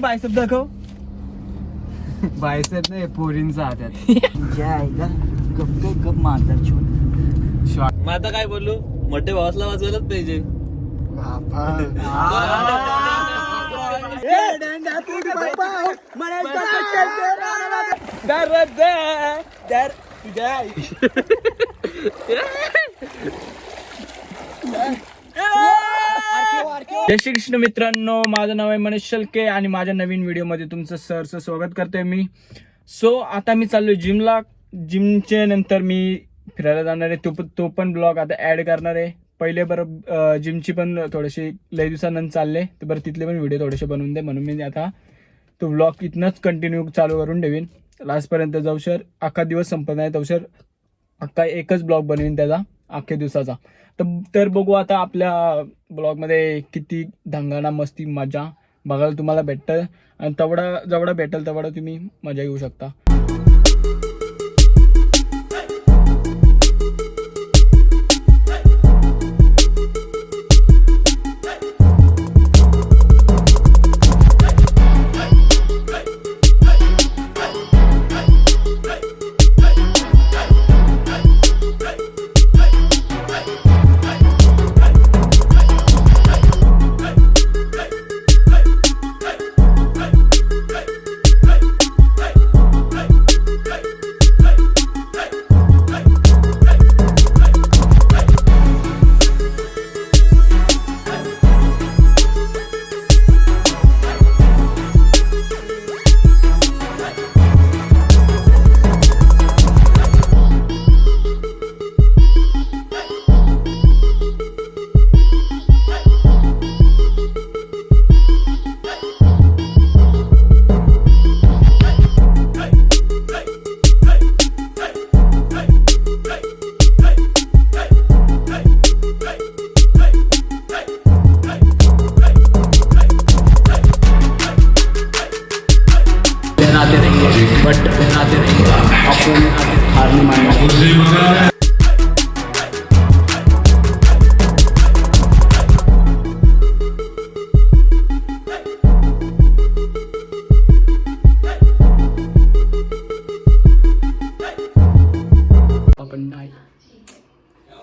Bicep दाखव. Bicep नाही पोरींचा हातात. गप मारतात शूट. मग आता काय बोलू, मोठे भावासला वाजवायलाच पाहिजे. जय श्री कृष्ण मित्रांनो, माझं नाव आहे मनीष शेळके आणि माझ्या नवीन व्हिडिओ मध्ये तुमचं सहर्ष स्वागत करतोय मी. सो आता मी चाललोय जिमला. जिमच्या नंतर मी फिरायला जाणार आहे. तो पण ब्लॉग आता ऍड करणार आहे. पहिले बरं जिमची पण थोडेसे लय दिवसानंतर चालले तर बरं तिथले पण व्हिडिओ थोडेसे बनवून दे, म्हणून मी आता तो ब्लॉग इथनंच कंटिन्यू चालू करून ठेवीन लास्टपर्यंत. जाऊशर अख्खा दिवस संपत नाही तवशर अख्खा एकच ब्लॉग बनवीन त्याचा अख्ख्या दिवसाचा. तर बघू आता आपल्या ब्लॉगमध्ये किती ढंगाणा मस्ती मजा बघायला तुम्हाला भेटतं आणि जेवढा भेटेल तेवढा तुम्ही मजा घेऊ शकता.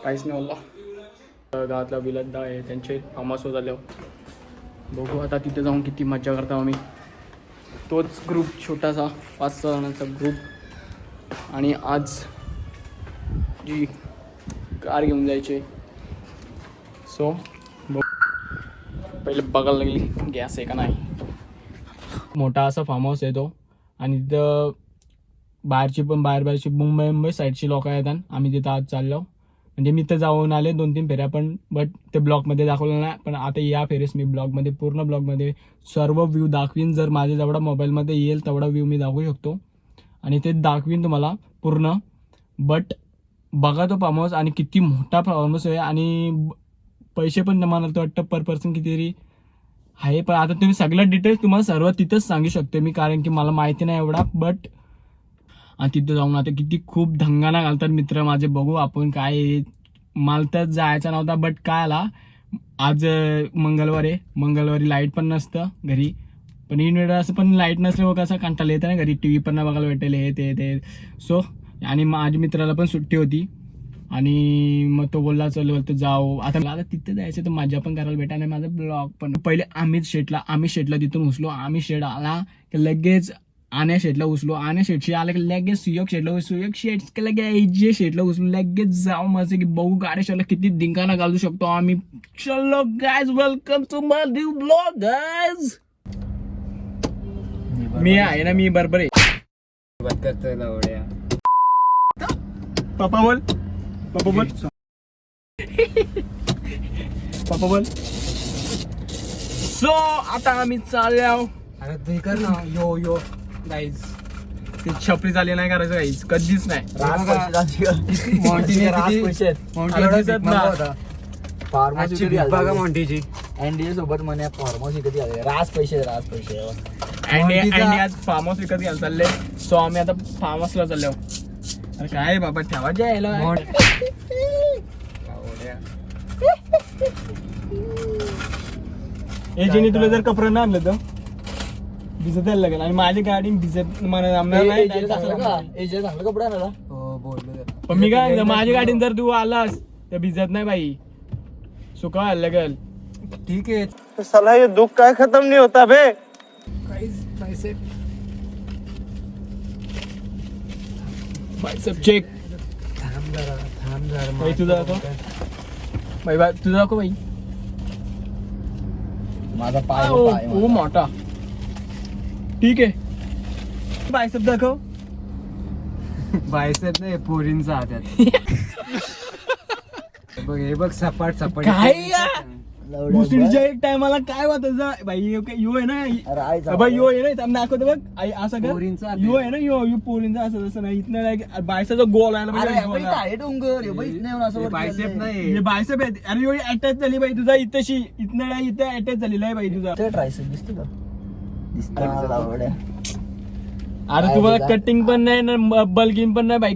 काहीच नाही बोलला. गावातला विलद्दा आहे त्यांचे फार्म हाऊस झाल्यावर बघू आता तिथे जाऊन किती मजा करता आम्ही. तोच ग्रुप छोटासा 5-6 जणांचा ग्रुप. आणि आज जी कार घेऊन जायचे. सो पहिले बघायला लागली गॅस आहे का नाही. मोठा असा फार्म हाऊस आहे तो आणि तिथं बाहेरची मुंबई साईडची लोक येतात. आम्ही तिथं आज चाललो म्हणजे मी तर जाऊन आले 2-3 फेऱ्या पण बट ते ब्लॉगमध्ये दाखवलं नाही. पण आता या फेरीस मी ब्लॉगमध्ये पूर्ण ब्लॉगमध्ये सर्व व्ह्यू दाखवीन. जर माझ्या जेवढा मोबाईलमध्ये येईल तेवढा व्ह्यू मी दाखवू शकतो आणि ते दाखवीन तुम्हाला पूर्ण. बट बघा तो फार्म हाऊस आणि किती मोठा फार्म हाऊस आहे आणि पैसे पण मला तर वाटतं पर पर्सन कितीतरी आहे. पण आता तुम्ही सगळं डिटेल्स तुम्हाला सर्व तिथंच सांगू शकते मी, कारण की मला माहिती नाही एवढा. बट आणि तिथं जाऊन आता किती खूप ढंगाणा घालतात मित्र माझे. बघू आपण काय. मला तर जायचा नव्हता बट काय आला आज मंगळवारी लाईट पण नसतं घरी. पण इन्व्हर्टर असं पण लाईट नसल्यावर कसं कंटाळा येतं ना घरी. TV पण नाही बघायला भेटेल हे ते. सो आणि माझ्या मित्राला पण सुट्टी होती आणि मग तो बोलला चल जाऊ. आता तिथे जायचं तर मजा पण करायला भेटा नाही. माझा ब्लॉग पण पहिले आम्ही शेटला तिथून उचलो. आम्ही शेट आला की लगेच आण्या शेटला उचलो. आण्या शेटशी आला की लगेच सुयोग शेट लगे शेटला उचलो. लगेच जाऊ मस्त की बघू गाड्या शेटला किती दिंकाना घालू शकतो आम्ही. चलो guys, welcome to my new blog guys. मी आहे ना, मी बरोबर आहे. पापा बोल. सो आता आम्ही चाललो. अरे तू कर ना यो गाईज ती छपरी झाली नाही करायचं गाईज कधीच नाही. मॉन्टीची अँडी सोबत म्हणे फार्म हाऊस कधी आले. राज पैसे आज फार्म हाऊस विकत घ्यायला चालले. सो आम्ही आता फार्म हाऊसला चाललो. अरे काय बाबा ठेवा जायला. हे जिनी तुला जर कपडे ना आणलं तर भिजत लागेल आणि माझी गाडी भिजत मला चांगला कपडा आणायला. हो बोललो पण मी काय माझ्या गाडीन जर तू आलास तर भिजत नाही बाई सुका लागेल. ठीक आहे. साला ये दुख काय खत्म नहीं होता बे. बायसेप चेक थांब जरा बाई तुझा दाखव बाई बाई तुझा दाखव बाई. माझा पाय ओ पाय ओ, मोठा ठीक आहे. बायसेप दाखव. बायसेप नाही पोरींचा हातात. बघ हे बघ सपाट सपाट काय मुसळीच्या एक टायमाला काय वाटायचं बाई यो आहे ना बाई यो आहे ना थांब दाखवतो बघ आई असं कर पोरींचा यो आहे ना यो यो पोरींचा असं तसं नाही इथनं बायसाचा गोल आहे ना अरे बाई, बाई, डोंगर हे बाई, इथनं येऊन असं वरती बायसेप चाललंय. नाही हे बायसेप आहे अरे यो अटॅच झाली बाई तुझा इथंशी इथनं नाही इथं अटॅच झालेला आहे बाई तुझा. ते ट्रायसेप दिसतं का? दिसतं लावड्या. अरे तुम्हाला कटिंग पण नाही ना बल्किंग पण नाही बाई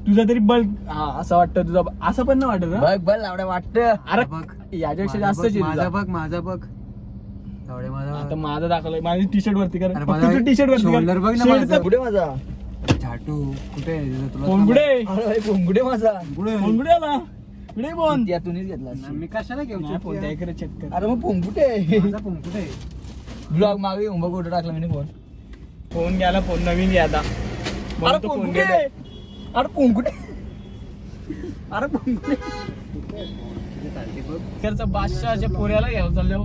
तुझा तरी बल्क हा असं वाटतं तुझा असं पण नाही वाटत ना? बघ बघ लावड्या वाटतं. अरे बघ याच्यापेक्षा माझा जास्तच बघ, आहे माझा तुझा. बघ माझा बघ एवढे आता माझा माझं दाखवलंय माझी टी शर्ट वरती कर अरे फक्त माझा तुझं टी शर्ट वरती shoulder बघ ना माझा. कुठे माझा झाटू कुठे आहे तुझं? तुला कोणगुडे अरे बाई, पोंगुडे माझा कुठे आहे? कोणगुडे आला कुठे बोन त्यातूनच घेतला ना, मी कशाला घेऊ नाही, फोन द्या इकडे चेक कर अरे मग पोंगुटे माझा फोन कुठे आहे? ब्लॉग मागे उंबा कुठे टाकला मी फोन. फोन घ्यायला फोन नवीन घ्या आता अरे म्हणून तो फोन पोंगुटे घेतोय. अरे पोंगुटे अरे पोंगुटे किती चालते बघ. इकडचा बादशाहच्या पोऱ्याला घ्यायला चाललो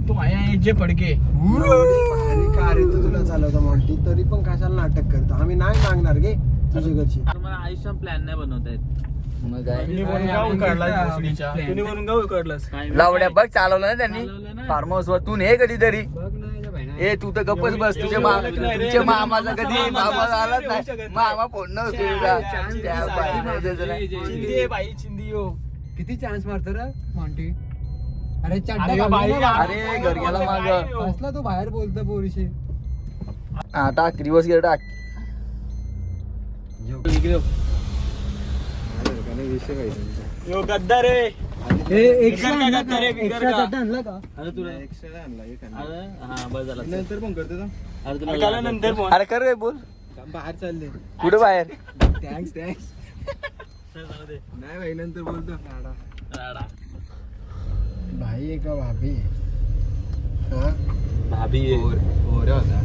तो माझ्या जे फडके भारी कार येतो तुला चालवता म्हणती तरी पण कशाला नाटक करतो आम्ही नाही मागणार गे तुझी घरची. मला आयुष्यात प्लॅन नाही बनवतायत. मग काय तुम्ही वरून गाव उकडलास भोसडीच्या. तुम्ही वरून गाव उकडलास लावड्या बघ चालवलं ना चालवलं त्यांनी ना. फार्म हाऊस वर तू ने कधीतरी बघ ना याच्या बहिणा. ए तू तर गप्पच बस तुझ्या तुमच्या मामाचा कधी मामा आलाच नाही मामा फोन नव्हतो तुझा. त्या बाईने त्याचं नाही. चिंदी आहे बाई चिंदी हो किती चान्स मारतो रे मॉन्टी. अरे चड्डा अरे घालून बाई, ये ना. अरे घर गेला माग बसला तो बाहेर बोलतो पोरीशी. हा टाक रिवर्स गिअर टाक. यो गद्दार रे एक्स्ट्रा बिगर का आणला गद्दार आहे, का? बिगर एक्स्ट्रा का? चड्डा आणला का? अरे तुला अरे हा बस झाला. नंतर पण करतो ना. अरे तुला ऐकायला नंतर फोन अरे कर रे बोल बाहेर चालले. कुठे बाहेर थँक्स नाही भाई नंतर बोलतो. राडा. भाई आहे का भाभी हा भाभी पोरे होता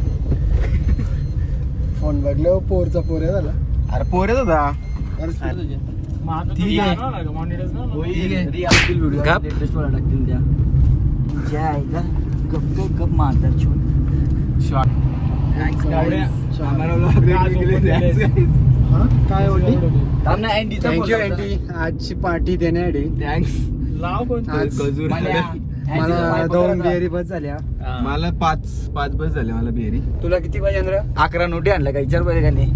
फोन बघल्यावर पोरचा पोरे झाला. अरे पोरेच होता. ठीक काय होती थँक्यू अँटी आजची पार्टी देण्यासाठी. थँक्स. लाव कोण आज मला 2 बिअरी बस झाल्या. मला पाच बस झाले मला बिहेरी. तुला किती पाहिजे अंद्रा? 11 नोटी आणल्या का विचार बरे का नाही.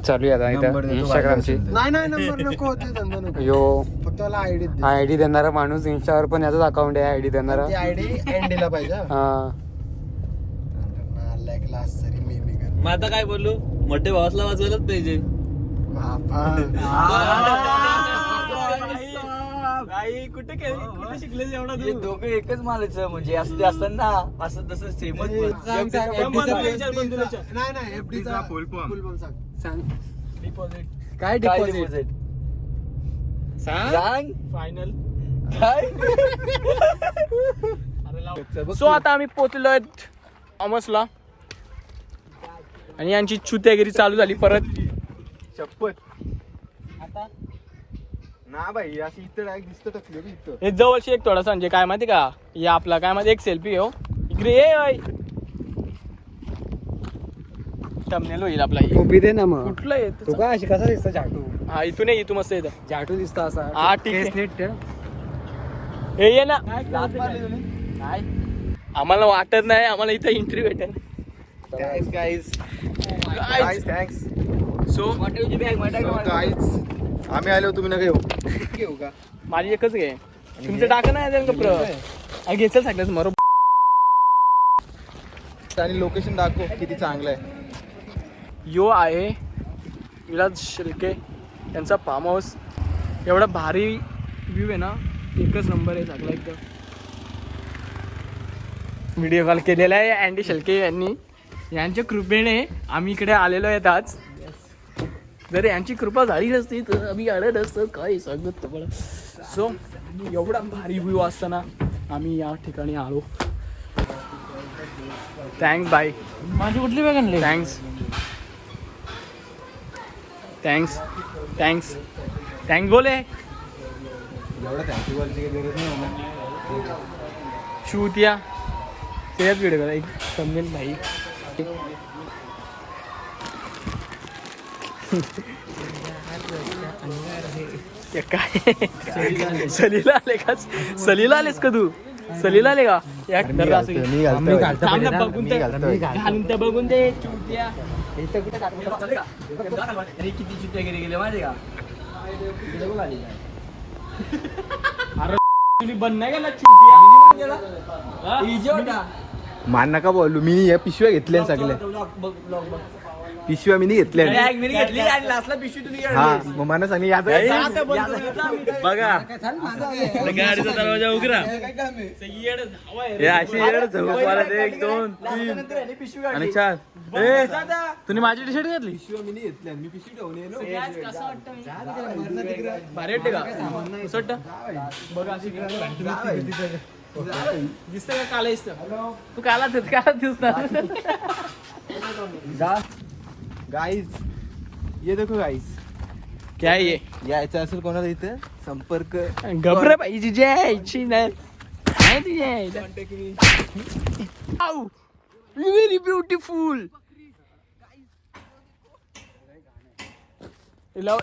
चालू आहे आता नंबर इथं देतो इंस्टाग्रामची. नाही नाही नंबर नको होते धंदा नको यो फक्त मला आयडी दे. आयडी देणारा माणूस इंस्टावर पण याचाच अकाउंट आहे आयडी देणारा. ती आयडी एंडीला पाहिजे हा. हा नालायक लास्ट तरी मी कर मग आता काय बोलू मोठे भावासला वाजवायलाच पाहिजे. कुठे शिकले एवढा हे तू दोघं एकच मालायचं म्हणजे असं असताना असं तसं सेमच सांग, सांग, नाही नाही एफडीचा फुल फॉर्म सांग. सांग डिपॉझिट काय काय डिपॉझिट deposit? सांग. सांग फायनल. काय सो आता आम्ही पोचलोय थॉमसला आणि यांची चुत्यागिरी चालू झाली परत. शपथ ना भाई अशी इथं डायरेक्ट दिसतं टकले बी इथं. हे जवळशी एक थोडासा म्हणजे काय माहिती का हे आपला काय माहिती एक सेल्फी हो इकडे ये ओय. thumbnail होईल आपला हे. कॉपी दे ना मग. कुठलं आहे तू काय अशी कसा दिसतो झाटू? हा इथून ये इथून मस्त येतं. झाटू दिसतो असा. हा, ठीक आहे. केस नीट ठेव. हे ये ना लाथ मारली तुम्ही? नाही आम्हाला वाटत नाही आम्हाला इथं एंट्री भेटेल. Thanks, guys. Guys, thanks. So मॉडेलची bag मध्ये So, टाका. guys, आम्ही आलो तुम्ही नका येऊ. घेऊ का माझी एकच घे तुमचं टाका नाही कप्र घेचल सांगलं मरो आणि लोकेशन दाखव किती चांगलं आहे. यो आहे विलास शिर्के यांचा फार्म हाऊस. एवढा भारी व्ह्यू आहे ना, एकच नंबर आहे सगळा एकदम. व्हिडिओ कॉल केलेला आहे अँडी शेळके यांनी. यांच्या कृपेने आम्ही इकडे आलेलो आहेत आज. जर यांची कृपा झाली नसती तर आम्ही आलं नसतं, काय सांगत तुम्हाला. सो एवढा भारी व्ह्यू असताना आम्ही या ठिकाणी आलो. Thanks bye. माझी कुठली बॅग आणली? थँक्स थँक्स थँक्स थँक्स बोले. एवढं थँक्यू बोलची काही गरज नाही मला. शूट या त्याच व्हिडिओ करा एक समजेल भाई. ते काय सलीला आले का? सलीला आलेस का तू? सलीला आले का? या थांब ना, बघून ते घालून ते बघून दे. चुट्या अरे किती चुट्या गेले माहिती का? अरे तुम्ही बंद नाही गेला चुट्या. मान नका बोलू. मी या पिशव्या घेतल्या सगळ्या. पिशव्या मी घेतल्या. घेतली आणि लास्टला पिशवी तुम्ही हा मग मला सांग याचं बघा गाडीचा दरवाजा उघडा. अशी झोप 1 2 3 आणि 4. तुम्ही माझी टी शर्ट घेतली? मी घेतल्या. मी पिशवी ठेवून येलो. भारी वाटते का? असं वाटतं? बघा अशी दिसतं का? काला दिसतं. तू काला दिसणार. गाईज ये देखो गाईज. क्या आहे यायचं असेल कोणाला इथं संपर्क घबरा पाहिजे जायची नाही. Very beautiful.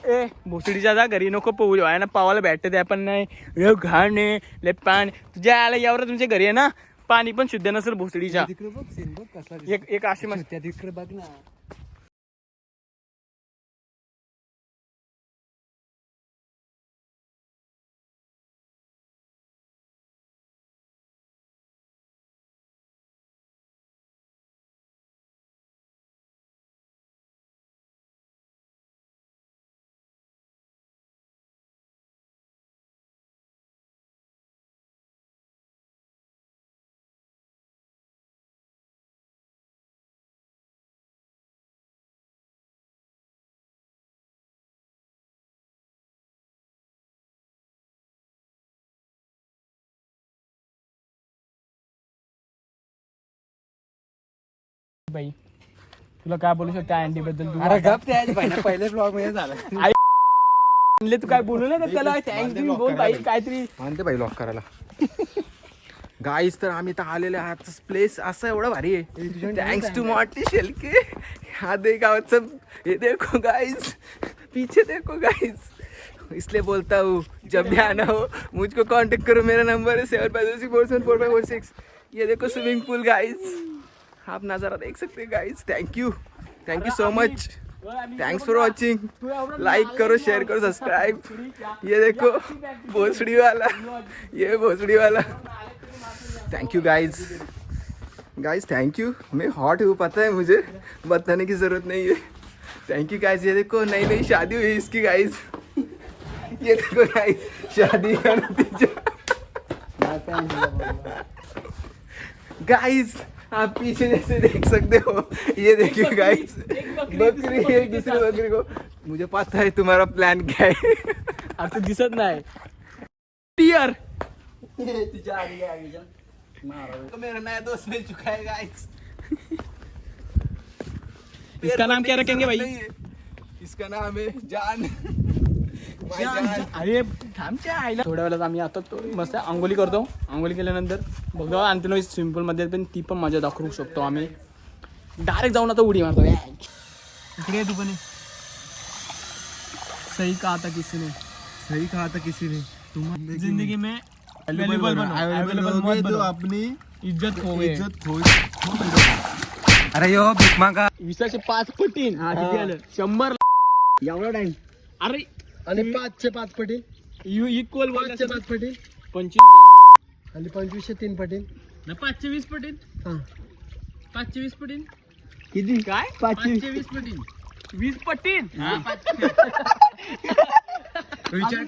ए भोसडीच्या जा घरी नको पोहू. आहे ना पावाला भेटत ते पण नाही. घाण आहे लय पाणी. तुझ्या आला यावर तुमच्या घरी आहे ना पाणी पण शुद्ध नसेल भोसडीच्या. एक अशी मस्त तिकडे बघ ना. बाई तुला काय बोलू शकते अँडी बद्दल? तू अरे गप ते पहिल्या ब्लॉग मध्ये झालं. म्हणले तू काय बोलू नाही त्याला. थँक्यू बोल बाई काहीतरी म्हणते बाई लॉक करायला. गाईज तर आम्ही तर आलेले आहात. प्लेस असं एवढं भारी आहे. Thanks to Morti Shelke. हा दे गावचं हे देखो गाइस, पीछे देखो गाइस. इसलिए बोलता हूँ जब भी आना हो मुझको कांटेक्ट करो. मेरा नंबर है 7546474546. ये देखो स्विमिंग पूल गाइस. आप नज़ारा देख सकते हैं guys. Thank you so much. Thanks for watching. Like करो, शेयर करो, सब्सक्राइब. ये देखो भोसड़ी वाला, ये भोसड़ी वाला. Thank you guys thank you. मैं हॉट हूँ पता है, मुझे बताने की ज़रूरत नहीं है. Thank you guys. ये देखो नई नई शादी हुई इसकी गाइस. ये देखो गाइस शादी का नतीजा. गाइस आप पीछे जैसे देख सकते हो. ये देखिए गाइस बकरी है, दूसरी बकरी को. मुझे पता है तुम्हारा प्लान क्या है. आता दिसत नाही. टियर तो मेरा नया दोस्त मिल चुका है गाइस. इसका नाम क्या रखेंगे भाई? इसका नाम है जान. अरे थांबच्या आईला. थोड्या वेळात आम्ही आता मस्त आंघोळी करतो. आंघोळी केल्यानंतर बघा आणखी स्विमिंग पूल मध्ये पण ती पण मजा दाखवू शकतो आम्ही. डायरेक्ट जाऊन आता उडी मारतो. इकडे तू पण सही कहा आता किसी ने तुम्हारी जिंदगी में अवेलेबल मत बनो. अपनी इज्जत खो गई. अरे यो भीक मागा. 20.5 पटीन. किती आलं? 100 एवढा टाइम. अरे आणि 5चे 5 पटील. यू इक्वल 5चे 5 पटील 25 आणि 25चे 3 पटील. ना 520 पटील. हा 520 पटीन किती काय 520 पटीन 20 पटीन विचार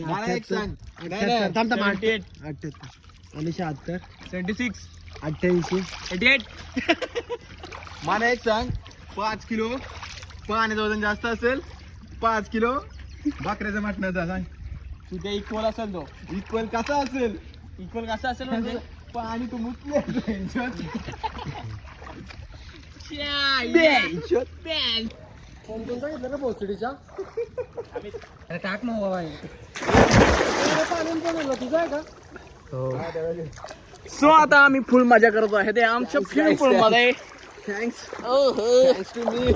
मला एक सांग. थांब 88 आणि 76 76 88 88 मला एक सांग 5 किलो पाण्याचं वजन जास्त असेल 5 किलो बकऱ्याचं मटणाचं सांग तुझ्या इक्वल असेल तो इक्वल कसा असेल इक्वल कसा असेल म्हणजे पाणी तू मुतले कोण सांगितलं रे भोसडीच्या टाक मग बाबा पाणी बनवलं तुझं आहे का सो आता आम्ही फुल मजा करतो आहे ते आमच्या स्विमिंग पूल मध्ये थँक्स टू मी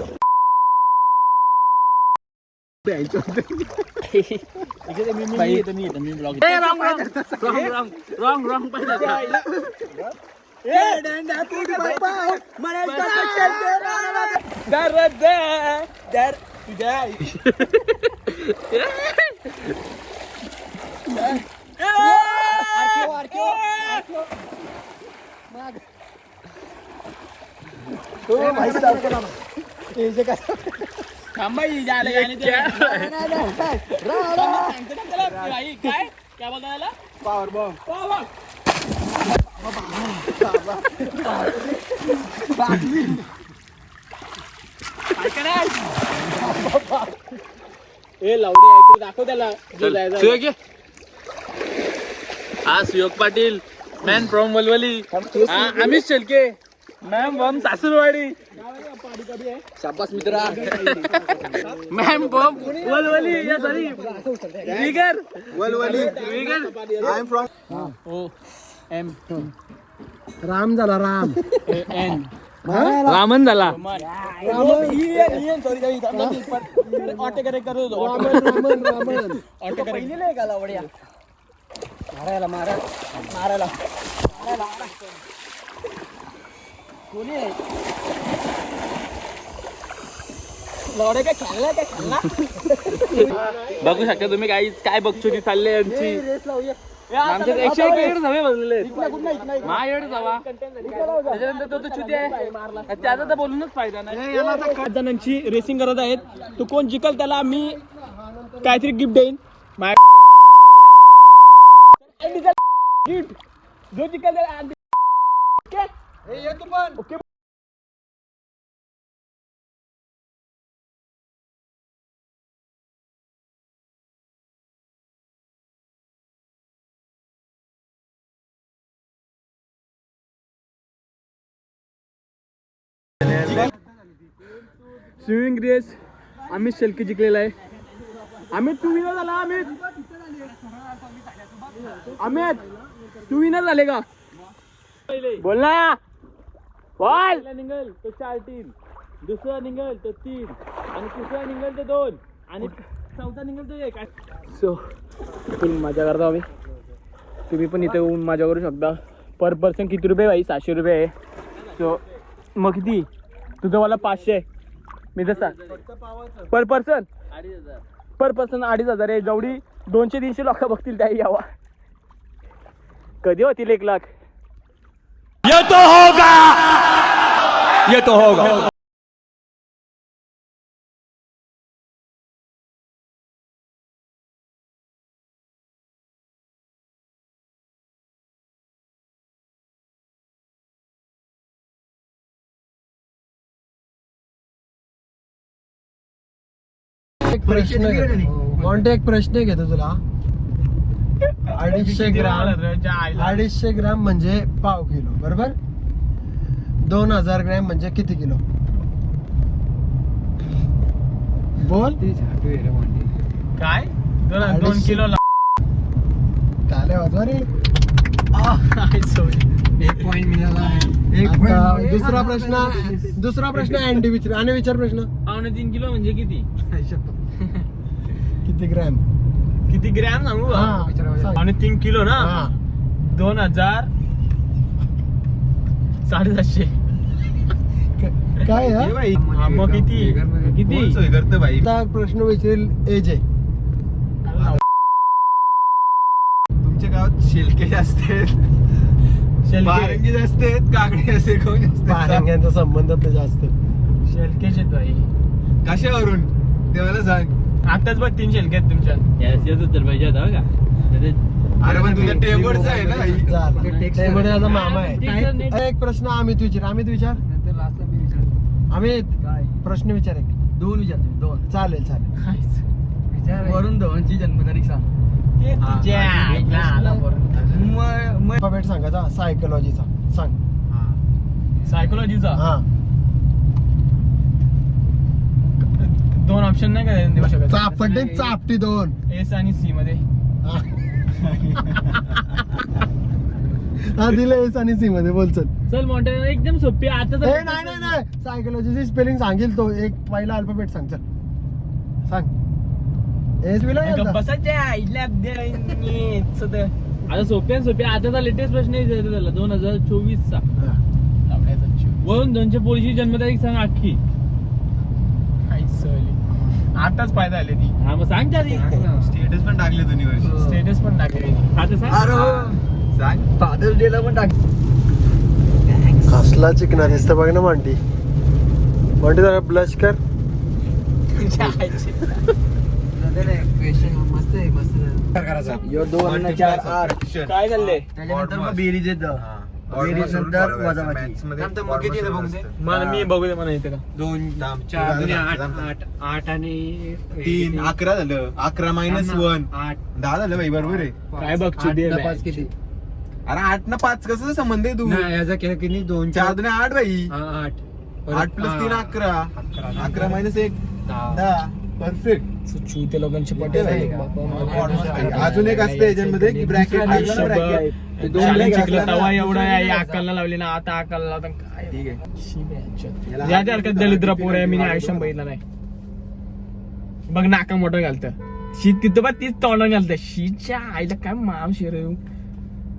काय क्या बोलता याला पावर बॉम्ब ए लावडी आहे तू दाखव त्याला जो जायचं सुयोग ये. हा सुयोग पाटील मॅन फ्रॉम वलवली. हा अमित शेलके मॅम फ्रॉम सासूरवाडी. शाबास मित्रा मॅम फ्रॉम वलवली. या सॉरी विगर वलवली विगर. आय एम फ्रॉम ओ एम राम झाला राम एन रामन झाला. ऑटो करेक्ट करत होतो रामन रामन ऑटो करेक्ट मारायला मारायला लवडे काय खेळला काय खेळला बघू शकता तुम्ही काय बघचोदी चालले आमची. आमच्या 101 सवय बसलेले माझ्याकडे जावा त्याच्यानंतर तो चुती आहे त्याचा तर बोलूनच फायदा नाही. 5 जणांची रेसिंग करत आहेत तो कोण जिंकल त्याला मी काहीतरी गिफ्ट देईन गिफ्ट जो जिंकल त्याला okay swimming race Amit Shelke जिंकलेला आहे. अमित तू विनर झाला. अमित तू विनर झाले का बोल ना बोल. निघल तो 4 टीम दुसरा निघल तो 3 आणि तिसरा निघल तो 2 आणि चौथा निघल तो 1. सो फुल मजा करतो आम्ही. तुम्ही पण इथे येऊन मजा करू शकता. पर पर्सन किती रुपये भाई 700 रुपये आहे. सो मग किती तुझं मला 500 मी जसा पर पर्सन 2,500 आहे. जेवढी 200-300 लोक बघतील त्याही यावा. कधी होतील 1 लाख. ये तो होगा एक प्रश्न एक प्रश्न घेतो तुला. 250 ग्राम म्हणजे पाव किलो बरोबर. 2000 ग्रॅम म्हणजे किती किलो बोल. काय 2 किलो काले वाजवा रे. 1 पॉइंट मिळाला. आता दुसरा प्रश्न अँडी विचार प्रश्न 3 किलो म्हणजे किती किती ग्रॅम सांगू का? हा, सांग. 3 किलो ना हा. 2000 750. काय ये बाई हा, मग किती कोण सोय करतं बाई आता प्रश्न विचारेल एज आहे तुमच्या गावात शेलके जास्त आहेत बारंगी जास्त आहेत काकडे असे कोण जास्त आहेत? पारंग्यांचा संबंध तर जास्त शेलकेच येतो आई. कशावरून ते मला सांग आताच बघ 3 शेलके आहेत तुमच्या. तर पाहिजे होता का अरे पण तुझ्या टेबलचा आहे ना बाई झाला मामा आहे एक प्रश्न अमित विचार अमित प्रश्न विचार एक 2 विचारतो 2 चालेल वरून धवनची जन्मतारीख सांग. हे तुझ्या आईला आला बरं. अल्फाबेट सांगायचा सायकोलॉजीचा सांग सायकोलॉजीचा हा 2 ऑप्शन नाही का देऊ शकत? चापटी 2 एस आणि सी मध्ये. हा दिलं एस आणि सी मध्ये बोल चल चल मोठे एकदम सोपी आता तर नाही सायकोलॉजीची स्पेलिंग सांगेल तो एक पहिला अल्फाबेट सांग चल सांग एस विला बसायच्या आईला द्यायचं तर. आता सोपी आताचा लेटेस्ट प्रश्न विचारतो त्याला 2024 चा लावण्याचा जीव. वरून 200 पोळीची जन्मतारीख सांग अख्खी. आई सहली. आताच फायदा आले ती. हा मग सांग त्याची स्टेटस पण टाकले दोन्ही वर्षी स्टेटस पण टाकले. आता सांग अरे हो सांग फादर्स डे ला पण टाक. कसला चिकना दिसतं बघ ना मांडी जरा ब्लश कर मस्त आहे यो 2 आणि 4 8 काय चाललंय? त्याच्यानंतर मग बेरीज येतं. बेरीज नंतर वजाबाकी. मग किती येतं बघू दे? मला मी बघू दे मला येते का? 2 4 8 आणि 3 11 झालं 11 -1 10 झालं बाई बरोबर आहे. काय बघ दे 5 किती अरे 8 ना 5 कसं संबंध आहे तू नाही याचा केलं की नाही 2 4 2 8 बाई 8 8 + 3 11 11 - 1 10 परफेक्ट. चुते लोकांची पटेल आहे. अजून एक असते याच्यामध्ये की ब्रॅकेट तवा एवढा आहे अक्कलला लावली ना आता अक्कलला लावता काय ठीक आहे आहे. याच्या हरकत दलिद्र पोर आहे मी आयुष्यात बघितलं नाही. बघ नाका मोठं घालतं शीत तिथं बघ तीच तोंड घालतं शीच्या आईला काय माम शिर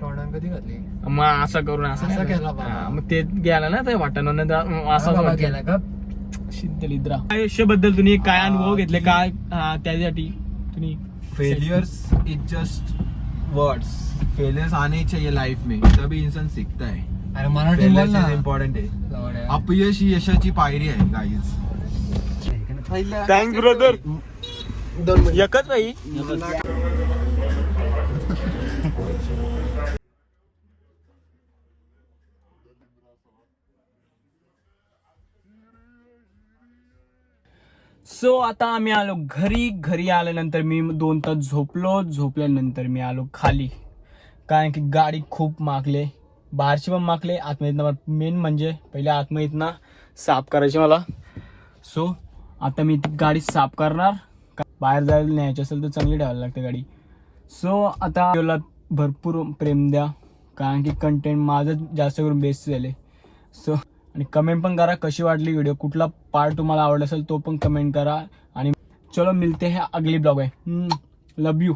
तोंडांग कधी घातली मग असं करून असं केला बा. हा, मग ते गेला ना ते वाटण बाबा गेला का दलिद्रा आयुष्याबद्दल तुम्ही काय अनुभव घेतले काय त्यासाठी तुम्ही failures is just words failures आने चाहिए लाइफ में तभी इंसान सीखता है. अरे मराठी बोल ना इम्पॉर्टंट आहे. अपयश ही यशाची पायरी आहे गाईज. Thank brother. 2 मिनिट एकच बाई सो आता आम्ही आलो घरी आल्यानंतर मी 2 तास झोपल्यानंतर मी आलो खाली कारण की गाडी खूप मागले बाहेरची पण मागले आतमधनं मेन म्हणजे पहिले आतमधनं साफ करायची मला. सो आता मी ती गाडी साफ करणार बाहेर जायला न्यायची असेल तर चांगली ठेवायला लागते गाडी. सो आता व्हिडिओला भरपूर प्रेम द्या कारण की कंटेंट माझं जास्त करून बेस्ट झाले. सो आणि कमेंट पण करा कशी वाटली व्हिडिओ कुठला पार्ट तुम्हाला आवडला असेल तो पण कमेंट करा आणि चलो मिलते हैं अगली ब्लॉग आहे. लव यू.